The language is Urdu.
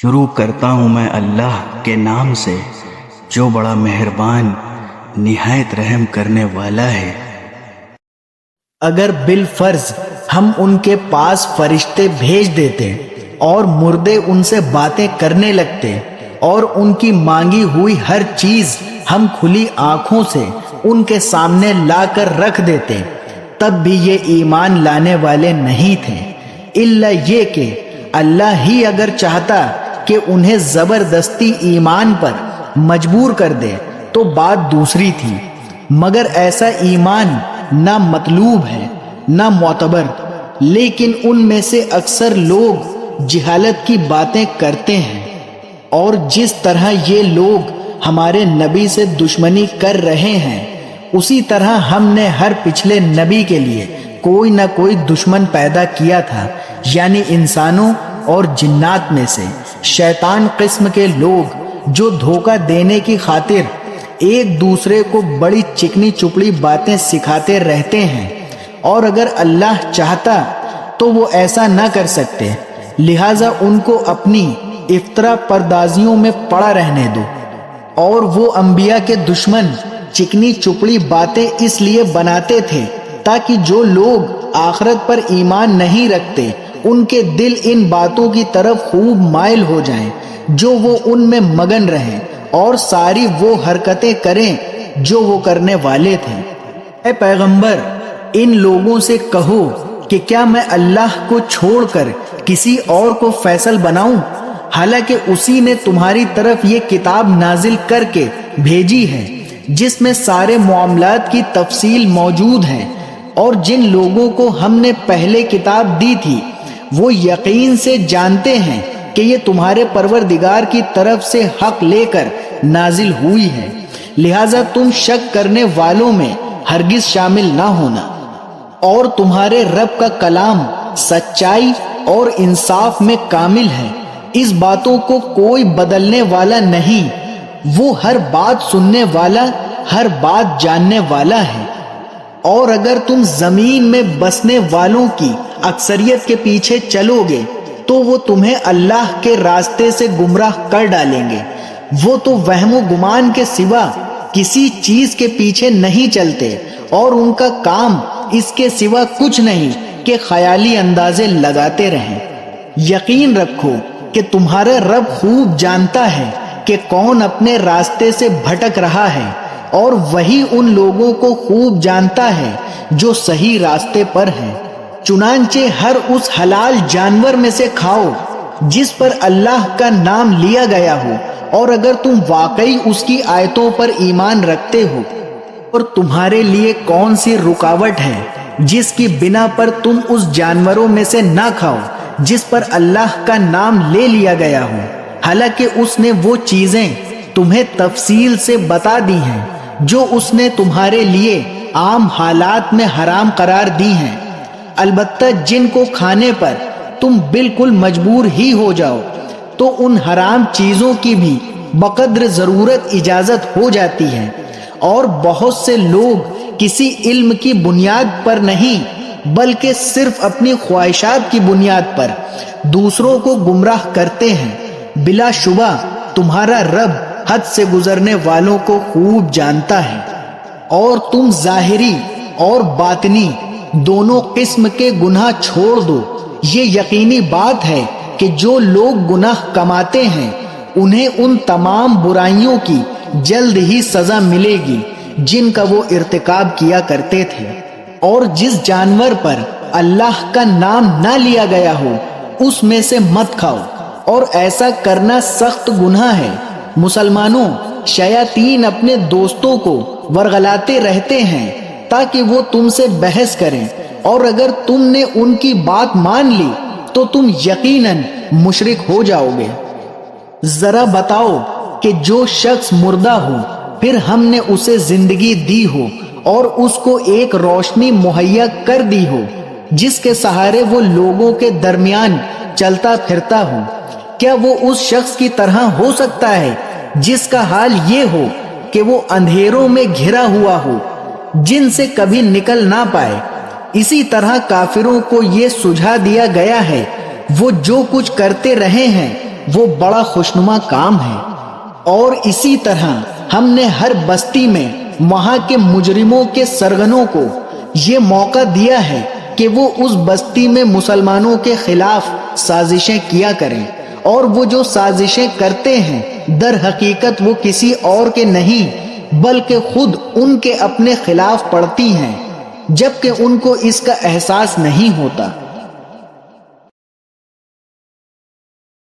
شروع کرتا ہوں میں اللہ کے نام سے جو بڑا مہربان نہایت رحم کرنے والا ہے۔ اگر بالفرض ہم ان کے پاس فرشتے بھیج دیتے اور مردے ان سے باتیں کرنے لگتے اور ان کی مانگی ہوئی ہر چیز ہم کھلی آنکھوں سے ان کے سامنے لا کر رکھ دیتے، تب بھی یہ ایمان لانے والے نہیں تھے، الا یہ کہ اللہ ہی اگر چاہتا کہ انہیں زبردستی ایمان پر مجبور کر دے تو بات دوسری تھی، مگر ایسا ایمان نہ مطلوب ہے نہ معتبر۔ لیکن ان میں سے اکثر لوگ جہالت کی باتیں کرتے ہیں، اور جس طرح یہ لوگ ہمارے نبی سے دشمنی کر رہے ہیں اسی طرح ہم نے ہر پچھلے نبی کے لیے کوئی نہ کوئی دشمن پیدا کیا تھا، یعنی انسانوں اور جنات میں سے شیطان قسم کے لوگ جو دھوکہ دینے کی خاطر ایک دوسرے کو بڑی چکنی چپڑی باتیں سکھاتے رہتے ہیں، اور اگر اللہ چاہتا تو وہ ایسا نہ کر سکتے، لہٰذا ان کو اپنی افطرا پردازیوں میں پڑا رہنے دو۔ اور وہ انبیاء کے دشمن چکنی چپڑی باتیں اس لیے بناتے تھے تاکہ جو لوگ آخرت پر ایمان نہیں رکھتے ان کے دل ان باتوں کی طرف خوب مائل ہو جائیں جو وہ ان میں مگن رہیں اور ساری وہ حرکتیں کریں جو وہ کرنے والے تھے۔ اے پیغمبر، ان لوگوں سے کہو کہ کیا میں اللہ کو چھوڑ کر کسی اور کو فیصل بناؤں، حالانکہ اسی نے تمہاری طرف یہ کتاب نازل کر کے بھیجی ہے جس میں سارے معاملات کی تفصیل موجود ہے، اور جن لوگوں کو ہم نے پہلے کتاب دی تھی وہ یقین سے جانتے ہیں کہ یہ تمہارے پروردگار کی طرف سے حق لے کر نازل ہوئی ہے، لہٰذا تم شک کرنے والوں میں ہرگز شامل نہ ہونا۔ اور تمہارے رب کا کلام سچائی اور انصاف میں کامل ہے، اس باتوں کو کوئی بدلنے والا نہیں، وہ ہر بات سننے والا ہر بات جاننے والا ہے۔ اور اگر تم زمین میں بسنے والوں کی اکثریت کے پیچھے چلو گے تو وہ تمہیں اللہ کے راستے سے گمراہ کر ڈالیں گے، وہ تو وہم و گمان کے سوا کسی چیز کے پیچھے نہیں چلتے، اور ان کا کام اس کے سوا کچھ نہیں کہ خیالی اندازے لگاتے رہیں۔ یقین رکھو کہ تمہارا رب خوب جانتا ہے کہ کون اپنے راستے سے بھٹک رہا ہے، اور وہی ان لوگوں کو خوب جانتا ہے جو صحیح راستے پر ہیں۔ چنانچہ ہر اس حلال جانور میں سے کھاؤ جس پر اللہ کا نام لیا گیا ہو، اور اگر تم واقعی اس کی آیتوں پر ایمان رکھتے ہو، اور تمہارے لیے کون سی رکاوٹ ہے جس کی بنا پر تم اس جانوروں میں سے نہ کھاؤ جس پر اللہ کا نام لے لیا گیا ہو، حالانکہ اس نے وہ چیزیں تمہیں تفصیل سے بتا دی ہیں جو اس نے تمہارے لیے عام حالات میں حرام قرار دی ہیں، البتہ جن کو کھانے پر تم بالکل مجبور ہی ہو جاؤ تو ان حرام چیزوں کی بھی بقدر ضرورت اجازت ہو جاتی ہے، اور بہت سے لوگ کسی علم کی بنیاد پر نہیں بلکہ صرف اپنی خواہشات کی بنیاد پر دوسروں کو گمراہ کرتے ہیں۔ بلا شبہ تمہارا رب حد سے گزرنے والوں کو خوب جانتا ہے۔ اور تم ظاہری اور باطنی دونوں قسم کے گناہ چھوڑ دو، یہ یقینی بات ہے کہ جو لوگ گناہ کماتے ہیں انہیں ان تمام برائیوں کی جلد ہی سزا ملے گی جن کا وہ ارتکاب کیا کرتے تھے۔ اور جس جانور پر اللہ کا نام نہ لیا گیا ہو اس میں سے مت کھاؤ، اور ایسا کرنا سخت گناہ ہے۔ مسلمانوں، شیاطین اپنے دوستوں کو ورغلاتے رہتے ہیں تاکہ وہ تم سے بحث کریں، اور اگر تم نے ان کی بات مان لی تو تم یقیناً مشرک ہو جاؤ گے۔ ذرا بتاؤ کہ جو شخص مردہ ہو پھر ہم نے اسے زندگی دی ہو اور اس کو ایک روشنی مہیا کر دی ہو جس کے سہارے وہ لوگوں کے درمیان چلتا پھرتا ہو، کیا وہ اس شخص کی طرح ہو سکتا ہے جس کا حال یہ ہو کہ وہ اندھیروں میں گھرا ہوا ہو جن سے کبھی نکل نہ پائے؟ اسی طرح کافروں کو یہ سجھا دیا گیا ہے وہ جو کچھ کرتے رہے ہیں وہ بڑا خوشنما کام ہے۔ اور اسی طرح ہم نے ہر بستی میں وہاں کے مجرموں کے سرغنوں کو یہ موقع دیا ہے کہ وہ اس بستی میں مسلمانوں کے خلاف سازشیں کیا کریں، اور وہ جو سازشیں کرتے ہیں در حقیقت وہ کسی اور کے نہیں بلکہ خود ان کے اپنے خلاف پڑتی ہیں، جبکہ ان کو اس کا احساس نہیں ہوتا۔